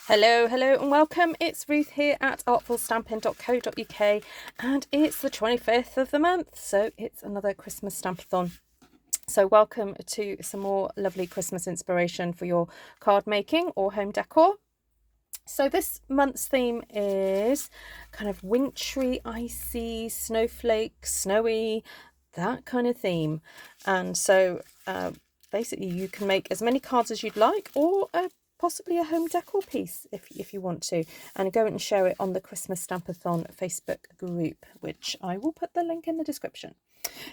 Hello, hello and welcome. It's Ruth here at artfulstampin.co.uk and it's the 25th of the month, so it's another Christmas Stampathon. So welcome to some more lovely Christmas inspiration for your card making or home decor. So this month's theme is kind of wintry, icy, snowflake, snowy, that kind of theme. And so basically you can make as many cards as you'd like, or possibly a home decor piece if you want to, and go and share it on the Christmas Stampathon Facebook group, which I will put the link in the description.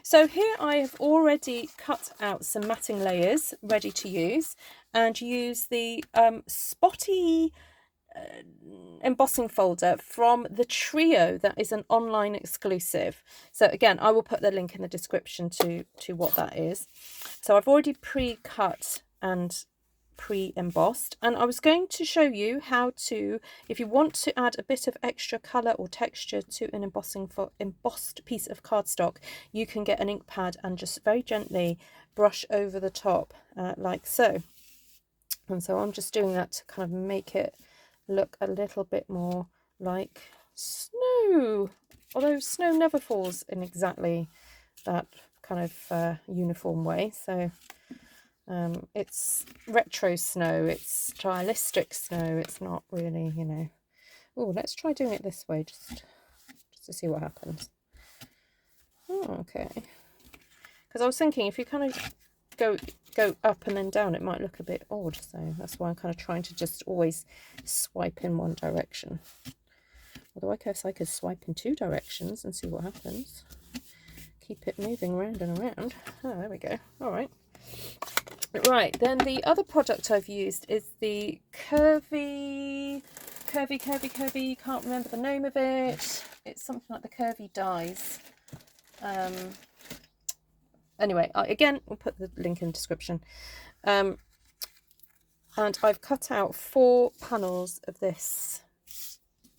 So here I have already cut out some matting layers ready to use, and use the spotty embossing folder from the Trio that is an online exclusive. So again, I will put the link in the description to what that is. So I've already pre-cut and pre-embossed, and I was going to show you how to, if you want to add a bit of extra colour or texture to an embossed piece of cardstock, you can get an ink pad and just very gently brush over the top like so. And so I'm just doing that to kind of make it look a little bit more like snow, although snow never falls in exactly that kind of uniform way. So it's retro snow, it's stylistic snow, it's not really, you know. Oh, let's try doing it this way just to see what happens. Oh, okay. Because I was thinking if you kind of go up and then down, it might look a bit odd, so that's why I'm kind of trying to just always swipe in one direction. Although I guess I could swipe in two directions and see what happens. Keep it moving round and around. Oh, there we go. All right. Right, then the other product I've used is the curvy, can't remember the name of it. It's something like the curvy dies. Anyway, again, we'll put the link in the description. And I've cut out 4 panels of this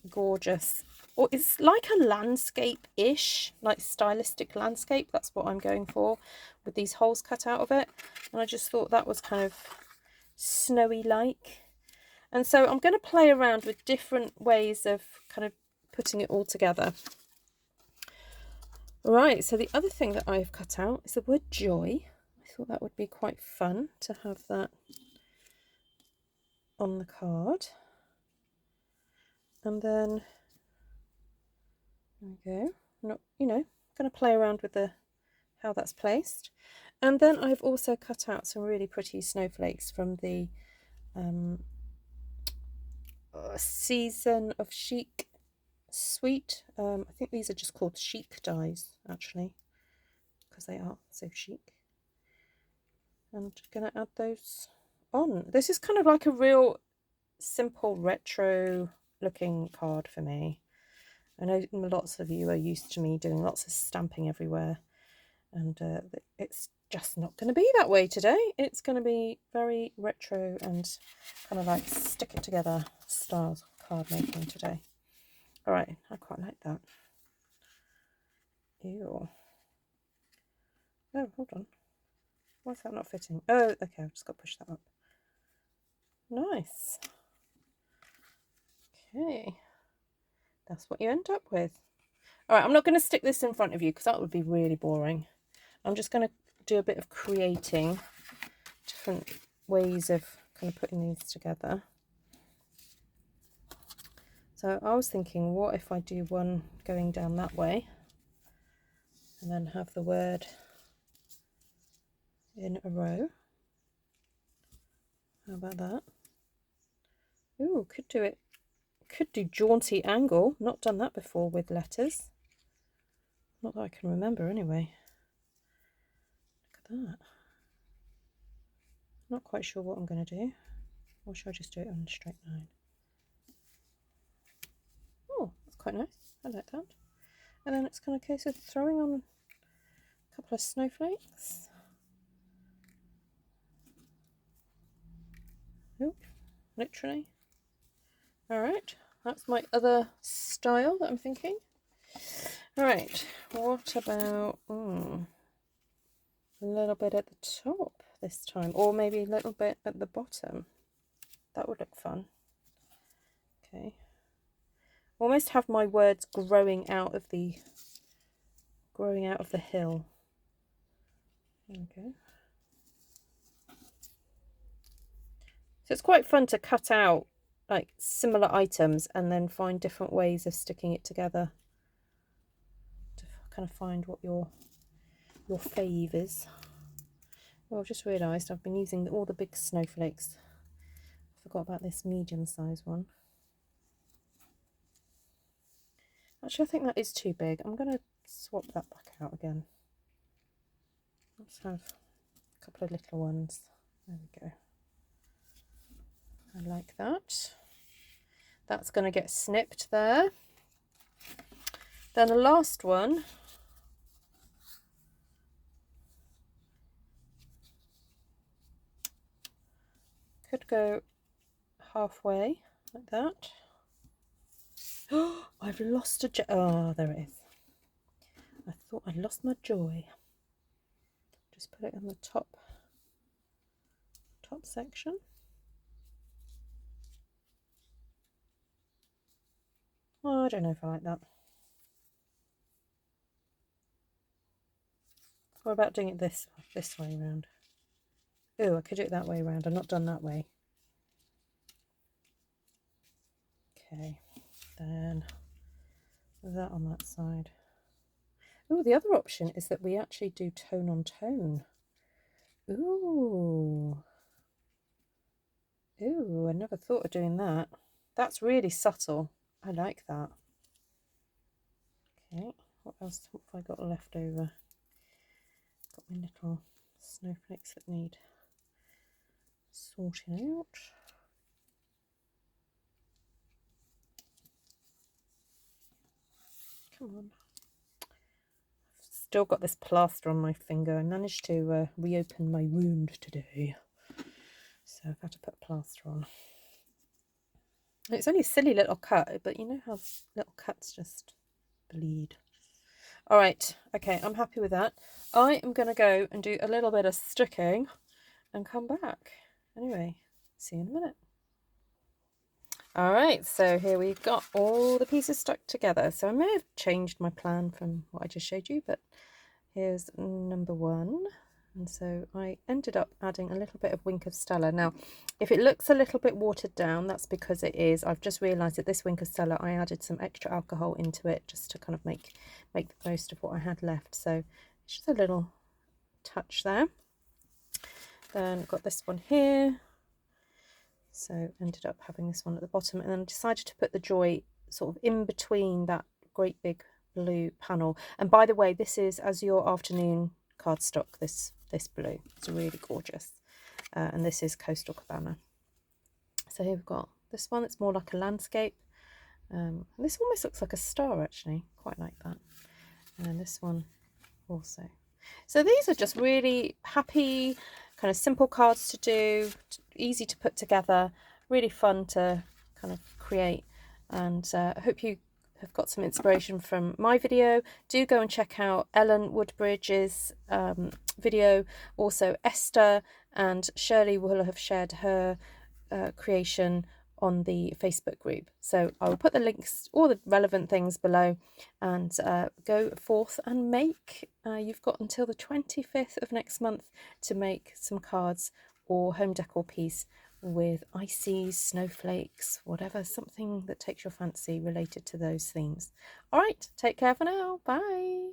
gorgeous, or it's like a landscape-ish, like stylistic landscape. That's what I'm going for with these holes cut out of it. And I just thought that was kind of snowy-like. And so I'm going to play around with different ways of kind of putting it all together. Right, so the other thing that I've cut out is the word joy. I thought that would be quite fun to have that on the card. And then, there we go. Not, you know, going to play around with how that's placed. And then I've also cut out some really pretty snowflakes from the Season of Chic suite. I think these are just called chic dies, actually, because they are so chic. And going to add those on. This is kind of like a real simple retro looking card for me. I know lots of you are used to me doing lots of stamping everywhere, and it's just not going to be that way today. It's going to be very retro and kind of like stick it together style card making today. All right, I quite like that. Ew. Oh, hold on. Why is that not fitting? Oh, okay, I've just got to push that up. Nice. Okay. That's what you end up with. All right, I'm not going to stick this in front of you because that would be really boring. I'm just going to do a bit of creating different ways of kind of putting these together. So I was thinking, what if I do one going down that way and then have the word in a row? How about that? Ooh, could do it. Could do jaunty angle. Not done that before with letters. Not that I can remember anyway. Look at that. Not quite sure what I'm going to do. Or should I just do it on a straight line? Oh, that's quite nice. I like that. And then it's kind of a case of throwing on a couple of snowflakes. Nope, literally. All right, that's my other style that I'm thinking. All right, what about a little bit at the top this time, or maybe a little bit at the bottom? That would look fun. Okay. Almost have my words growing out of the hill. There we go. So it's quite fun to cut out like similar items and then find different ways of sticking it together to kind of find what your fave is. Well, I've just realised I've been using all the big snowflakes. I forgot about this medium-sized one. Actually, I think that is too big. I'm going to swap that back out again. Let's have a couple of little ones. There we go. I like that. That's going to get snipped there. Then the last one, could go halfway like that. Oh, I've lost a joy. Oh, there it is. I thought I'd lost my joy. Just put it on the top section. Oh, I don't know if I like that. What about doing it this way around? Oh, I could do it that way around. I've not done that way. Okay, then that on that side. Oh, the other option is that we actually do tone on tone. Ooh. Ooh, I never thought of doing that. That's really subtle. I like that. Okay, what else have I got left over? Got my little snowflakes that need sorting out. Come on. I've still got this plaster on my finger. I managed to reopen my wound today, so I've had to put plaster on. It's only a silly little cut, but you know how little cuts just bleed. All right, okay, I'm happy with that. I am going to go and do a little bit of sticking and come back. Anyway, see you in a minute. All right, so here we've got all the pieces stuck together. So I may have changed my plan from what I just showed you, but here's number one. And so I ended up adding a little bit of Wink of Stella. Now, if it looks a little bit watered down, that's because it is. I've just realised that this Wink of Stella, I added some extra alcohol into it just to kind of make the most of what I had left. So it's just a little touch there. Then I've got this one here. So ended up having this one at the bottom, and then I decided to put the joy sort of in between that great big blue panel. And by the way, this is Azure Afternoon cardstock, this blue. It's really gorgeous. And this is Coastal Cabana. So here we've got this one. It's more like a landscape. And this almost looks like a star, actually. Quite like that. And this one also. So these are just really happy, kind of simple cards to do, easy to put together, really fun to kind of create. And I hope you have got some inspiration from my video. Do go and check out Ellen Woodbridge's video. Also Esther and Shirley will have shared her creation on the Facebook group. So I will put the links, all the relevant things below, and go forth and make. You've got until the 25th of next month to make some cards or home decor piece with ices, snowflakes, whatever, something that takes your fancy related to those themes. All right, take care for now. Bye.